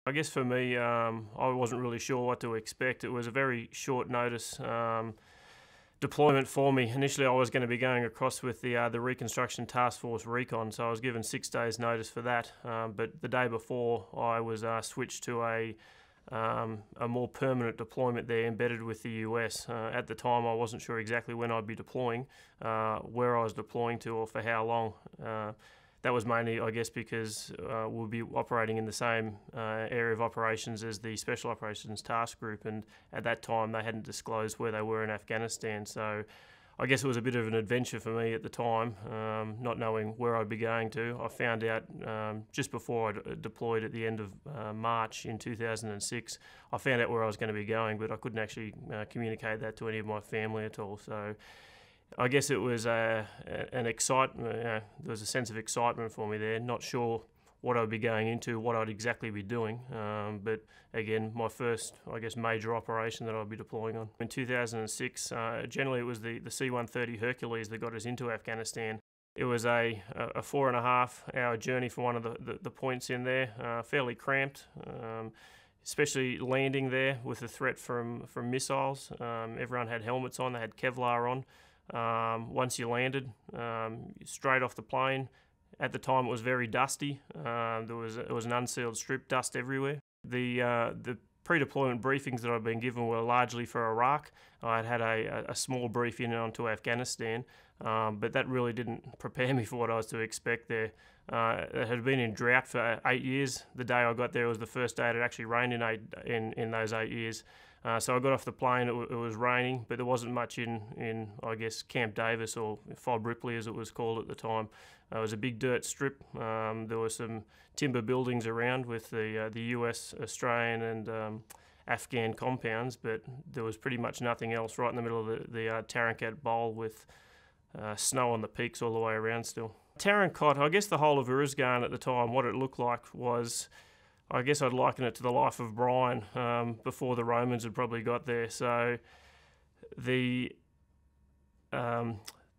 I guess for me, I wasn't really sure what to expect. It was a very short notice deployment for me. Initially, I was going to be going across with the Reconstruction Task Force Recon, so I was given 6 days' notice for that. But the day before, I was switched to a more permanent deployment there, embedded with the US. At the time, I wasn't sure exactly when I'd be deploying, where I was deploying to, or for how long. That was mainly, I guess, because we'll be operating in the same area of operations as the Special Operations Task Group, and at that time they hadn't disclosed where they were in Afghanistan. So I guess it was a bit of an adventure for me at the time, not knowing where I'd be going to. I found out just before I deployed at the end of March in 2006, I found out where I was going to be going, but I couldn't actually communicate that to any of my family at all. So I guess it was an excitement. There was a sense of excitement for me there. Not sure what I'd be going into, what I'd exactly be doing. But again, my first, I guess, major operation that I'd be deploying on. In 2006, generally it was the C-130 Hercules that got us into Afghanistan. It was a 4.5-hour journey from one of the points in there, fairly cramped. Especially landing there with the threat from missiles. Everyone had helmets on, they had Kevlar on. Once you landed, straight off the plane. At the time, it was very dusty. It was an unsealed strip, dust everywhere. The pre-deployment briefings that I've been given were largely for Iraq. I'd had a small brief in onto Afghanistan, but that really didn't prepare me for what I was to expect there. It had been in drought for 8 years. The day I got there was the first day it had actually rained in those 8 years. So I got off the plane, it was raining, but there wasn't much in I guess, Camp Davis, or Fob Ripley as it was called at the time. It was a big dirt strip. There were some timber buildings around with the US, Australian and Afghan compounds, but there was pretty much nothing else right in the middle of the Tarin Kot bowl with snow on the peaks all the way around still. Tarin Kot, I guess the whole of Uruzgan at the time, what it looked like was, I guess I'd liken it to the life of Brian before the Romans had probably got there. So there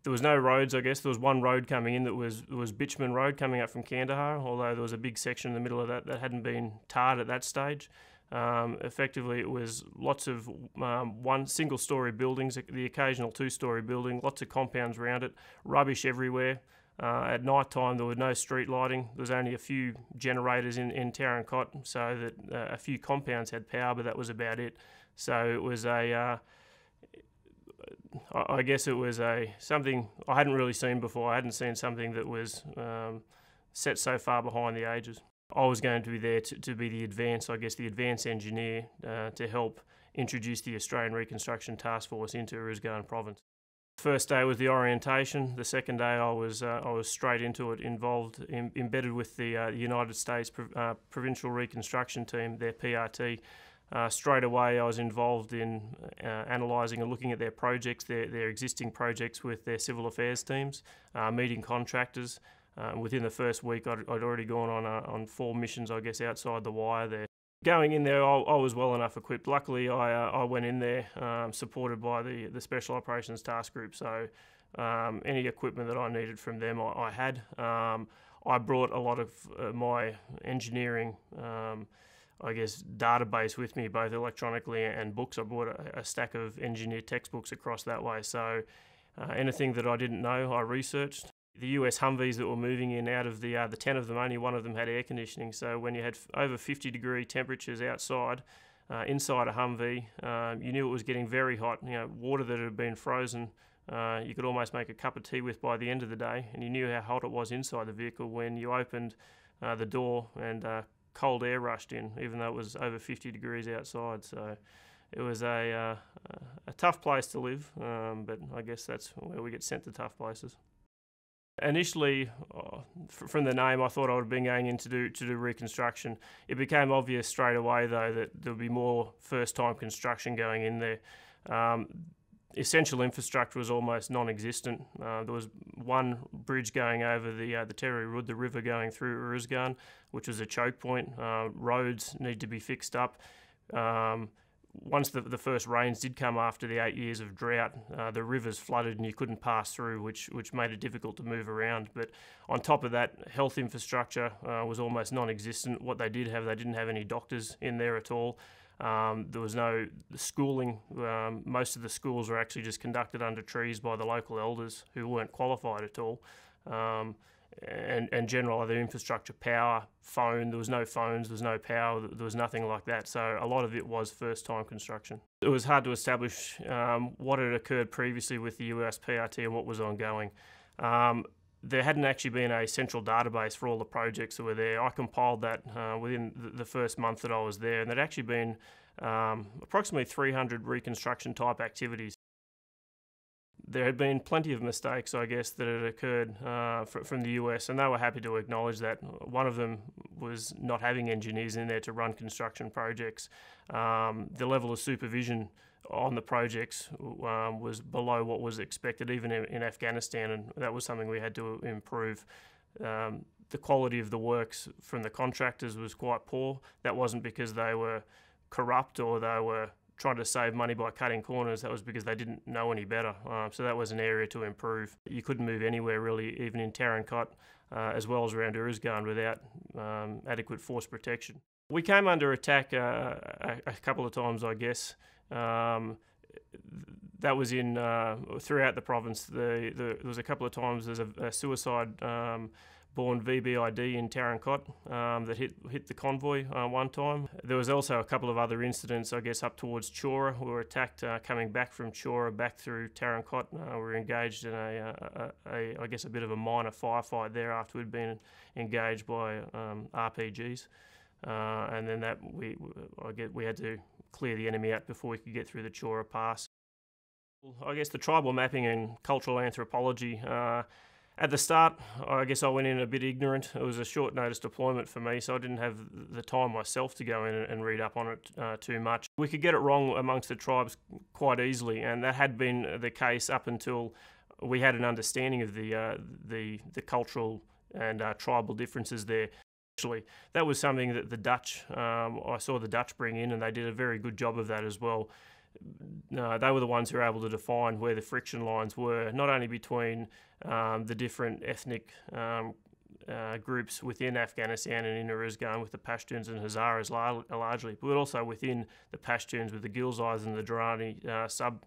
was no roads, I guess. There was one road coming in that was Bitumen Road coming up from Kandahar, although there was a big section in the middle of that hadn't been tarred at that stage. Effectively, it was lots of one single-storey buildings, the occasional two-storey building, lots of compounds around it, rubbish everywhere. At night time, there was no street lighting. There was only a few generators in Tarin Kot, so that a few compounds had power, but that was about it. So it was I guess it was something I hadn't really seen before. I hadn't seen something that was set so far behind the ages. I was going to be there to be the advance engineer to help introduce the Australian Reconstruction Task Force into Uruzgan province. First day was the orientation. The second day I was straight into it, embedded with the United States Provincial Reconstruction Team, their PRT. Straight away I was involved in analysing and looking at their projects, their existing projects with their civil affairs teams, meeting contractors. Within the first week I'd already gone on 4 missions, I guess, outside the wire there. Going in there, I was well enough equipped. Luckily, I went in there supported by the Special Operations Task Group, so any equipment that I needed from them, I had. I brought a lot of my engineering, I guess, database with me, both electronically and books. I brought a stack of engineer textbooks across that way, so anything that I didn't know, I researched. The US Humvees that were moving in, out of the 10 of them, only one of them had air conditioning. So when you had over 50-degree temperatures outside, inside a Humvee, you knew it was getting very hot. You know, water that had been frozen, you could almost make a cup of tea with by the end of the day, and you knew how hot it was inside the vehicle when you opened the door and cold air rushed in, even though it was over 50 degrees outside. So it was a tough place to live, but I guess that's where we get sent to tough places. Initially, from the name, I thought I would have been going in to do reconstruction. It became obvious straight away, though, that there would be more first-time construction going in there. Essential infrastructure was almost non-existent. There was one bridge going over the Terry Rud, the river going through Uruzgan, which was a choke point. Roads need to be fixed up. once the first rains did come after the 8 years of drought, the rivers flooded and you couldn't pass through, which made it difficult to move around. But on top of that, health infrastructure was almost non-existent. What they did have, they didn't have any doctors in there at all. There was no schooling. Most of the schools were actually just conducted under trees by the local elders who weren't qualified at all. And general other infrastructure, power, phone, there was no phones, there was no power, there was nothing like that. So a lot of it was first-time construction. It was hard to establish what had occurred previously with the US PRT and what was ongoing. There hadn't actually been a central database for all the projects that were there. I compiled that within the first month that I was there, and there'd actually been approximately 300 reconstruction type activities. There had been plenty of mistakes, I guess, that had occurred from the US, and they were happy to acknowledge that. One of them was not having engineers in there to run construction projects. The level of supervision on the projects was below what was expected, even in Afghanistan, and that was something we had to improve. The quality of the works from the contractors was quite poor. That wasn't because they were corrupt or they were trying to save money by cutting corners. That was because they didn't know any better. So that was an area to improve. You couldn't move anywhere really, even in Tarin Kot, as well as around Uruzgan, without adequate force protection. We came under attack a couple of times, I guess. That was in throughout the province. There was a couple of times there's a suicide born VBID in Tarin Kot that hit the convoy one time. There was also a couple of other incidents, I guess, up towards Chora. We were attacked coming back from Chora back through Tarin Kot. We were engaged in I guess a bit of a minor firefight there after we'd been engaged by RPGs, and then we had to clear the enemy out before we could get through the Chora Pass. I guess the tribal mapping and cultural anthropology. At the start, I guess I went in a bit ignorant. It was a short notice deployment for me, so I didn't have the time myself to go in and read up on it too much. We could get it wrong amongst the tribes quite easily, and that had been the case up until we had an understanding of the cultural and tribal differences there. Actually, that was something that the Dutch, I saw the Dutch bring in, and they did a very good job of that as well. They were the ones who were able to define where the friction lines were, not only between the different ethnic groups within Afghanistan and in Uruzgan with the Pashtuns and Hazaras largely, but also within the Pashtuns with the Ghilzais and the Durrani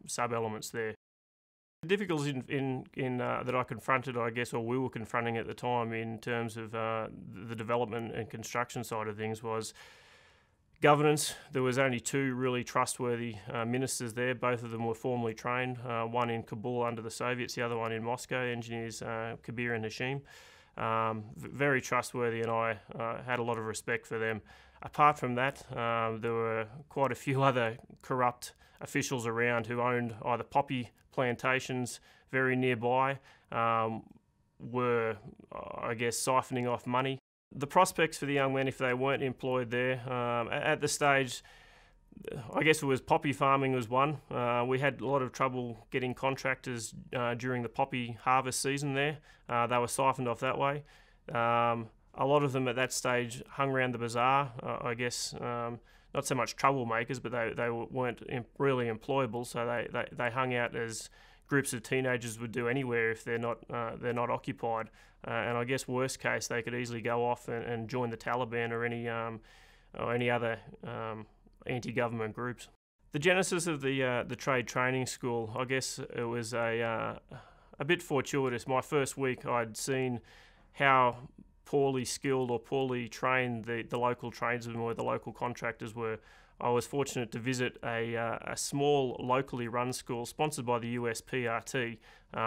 sub-elements there. The difficulties that I confronted, I guess, or we were confronting at the time in terms of the development and construction side of things was governance. There was only two really trustworthy ministers there. Both of them were formally trained, one in Kabul under the Soviets, the other one in Moscow, engineers Kabir and Hashim. Very trustworthy, and I had a lot of respect for them. Apart from that, there were quite a few other corrupt officials around who owned either poppy plantations very nearby, were, I guess, siphoning off money. The prospects for the young men, if they weren't employed there, at the stage, I guess it was poppy farming was one. We had a lot of trouble getting contractors during the poppy harvest season there. They were siphoned off that way. A lot of them at that stage hung around the bazaar, I guess, not so much troublemakers, but they weren't really employable, so they hung out as groups of teenagers would do anywhere if they're not occupied. And I guess worst case, they could easily go off and join the Taliban or any other anti-government groups. The genesis of the trade training school, I guess it was a bit fortuitous. My first week, I'd seen how poorly skilled or poorly trained the local tradesmen or the local contractors were. I was fortunate to visit a small locally run school sponsored by the US PRT,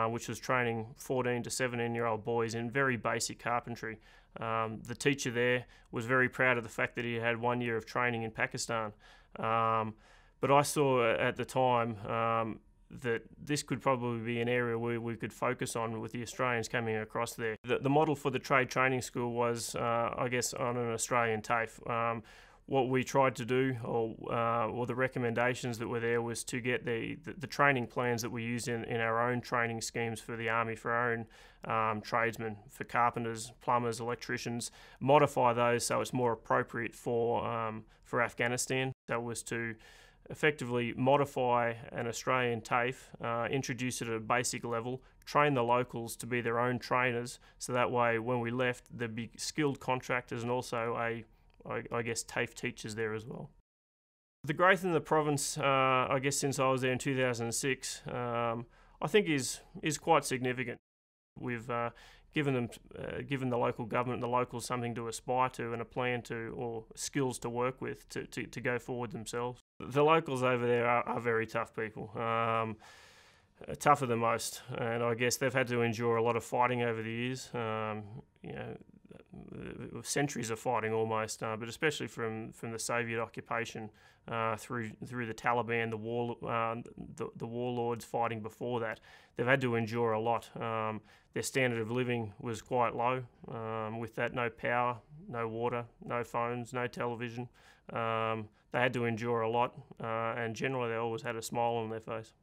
which was training 14 to 17-year-old boys in very basic carpentry. The teacher there was very proud of the fact that he had 1 year of training in Pakistan. But I saw at the time that this could probably be an area where we could focus on with the Australians coming across there. The model for the trade training school was, I guess, on an Australian TAFE. What we tried to do, or the recommendations that were there, was to get the training plans that we used in our own training schemes for the Army, for our own tradesmen, for carpenters, plumbers, electricians, modify those so it's more appropriate for Afghanistan. That was to effectively modify an Australian TAFE, introduce it at a basic level, train the locals to be their own trainers, so that way when we left there'd be skilled contractors and also I guess TAFE teachers there as well. The growth in the province, I guess since I was there in 2006, I think is quite significant. We've given the local government and the locals something to aspire to and a plan to, or skills to work with to go forward themselves. The locals over there are very tough people, tougher than most, and I guess they've had to endure a lot of fighting over the years. Centuries of fighting almost, but especially from the Soviet occupation through the Taliban, the warlords fighting before that. They've had to endure a lot. Their standard of living was quite low. With that, no power, no water, no phones, no television. They had to endure a lot, and generally they always had a smile on their face.